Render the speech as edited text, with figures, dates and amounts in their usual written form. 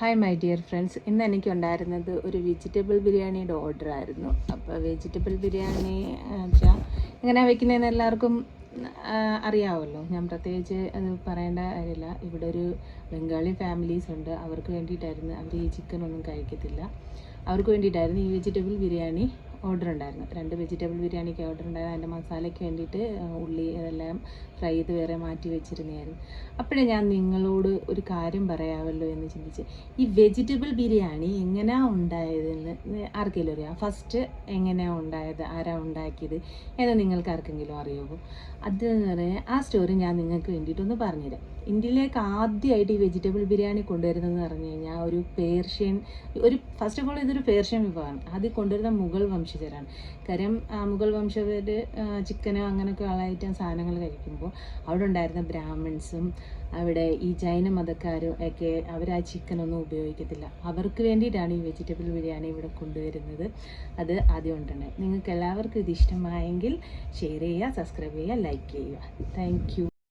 Hi my dear friends, ഇന്ന് എനിക്കുണ്ടായിരുന്നത് ഒരു vegetable ബിരിയാണിയുടെ ഓർഡർ ആയിരുന്നു. അപ്പോൾ വെജിറ്റബിൾ ബിരിയാണി വെച്ചാൽ എങ്ങനെയാണ് വെക്കുന്നതെന്ന് എല്ലാവർക്കും അറിയാമല്ലോ. ഞാൻ പ്രത്യേകിച്ച് അത് പറയേണ്ട കാര്യമില്ല. ഇവിടെ ഒരു ബംഗാളി ഫാമിലീസ് ഉണ്ട്. അവർക്ക് വേണ്ടിയിട്ടായിരുന്നു. അവർ ഈ ചിക്കനൊന്നും കഴിക്കത്തില്ല. അവർക്ക് വേണ്ടിയിട്ടായിരുന്നു ഈ വെജിറ്റബിൾ ബിരിയാണി ഓർഡർ ഉണ്ടായിരുന്നു. 2 വെജിറ്റബിൾ ബിരിയാണിക്ക് ഓർഡർ ഉണ്ടായിരുന്നു. അതിൻ്റെ മസാലയ്ക്ക് വേണ്ടിയിട്ട് ഉള്ളി അതെല്ലാം ഫ്രൈ ചെയ്ത് വേറെ മാറ്റി വെച്ചിരുന്നതായിരുന്നു. അപ്പോഴേ ഞാൻ നിങ്ങളോട് ഒരു കാര്യം പറയാമല്ലോ എന്ന് ചിന്തിച്ച്, ഈ വെജിറ്റബിൾ ബിരിയാണി എങ്ങനെയാണ് ഉണ്ടായതെന്ന് ആർക്കെങ്കിലും അറിയാം? ഫസ്റ്റ് എങ്ങനെയാണ് ഉണ്ടായത്, ആരാ ഉണ്ടാക്കിയത് എന്ന് നിങ്ങൾക്ക് ആർക്കെങ്കിലും അറിയുമോ? അത് എന്ന് പറഞ്ഞാൽ ആ സ്റ്റോറി ഞാൻ നിങ്ങൾക്ക് വേണ്ടിയിട്ടൊന്ന് പറഞ്ഞുതരാം. ഇന്ത്യയിലേക്ക് ആദ്യമായിട്ട് ഈ വെജിറ്റബിൾ ബിരിയാണി കൊണ്ടുവരുന്നതെന്ന് പറഞ്ഞു കഴിഞ്ഞാൽ ഫസ്റ്റ് ഓഫ് ഓൾ ഇതൊരു പേർഷ്യൻ വിഭവമാണ്. ആദ്യം കൊണ്ടുവരുന്ന മുഗൾ വംശജരാണ്. കാര്യം മുഗൾ വംശജർ ചിക്കനോ അങ്ങനെയൊക്കെ ഉള്ള ഐറ്റം സാധനങ്ങൾ കഴിക്കുമ്പോൾ അവിടെ ഉണ്ടായിരുന്ന ബ്രാഹ്മിൺസും അവിടെ ഈ ജൈന മതക്കാരും ഒക്കെ അവർ ആ ചിക്കനൊന്നും ഉപയോഗിക്കത്തില്ല. അവർക്ക് വേണ്ടിയിട്ടാണ് ഈ വെജിറ്റബിൾ ബിരിയാണി ഇവിടെ കൊണ്ടുവരുന്നത്. അത് ആദ്യം ഉണ്ടെങ്കിൽ നിങ്ങൾക്ക് എല്ലാവർക്കും ഇത് ഇഷ്ടമായെങ്കിൽ ഷെയർ ചെയ്യുക, സബ്സ്ക്രൈബ് ചെയ്യുക, ലൈക്ക് ചെയ്യുക. Thank you.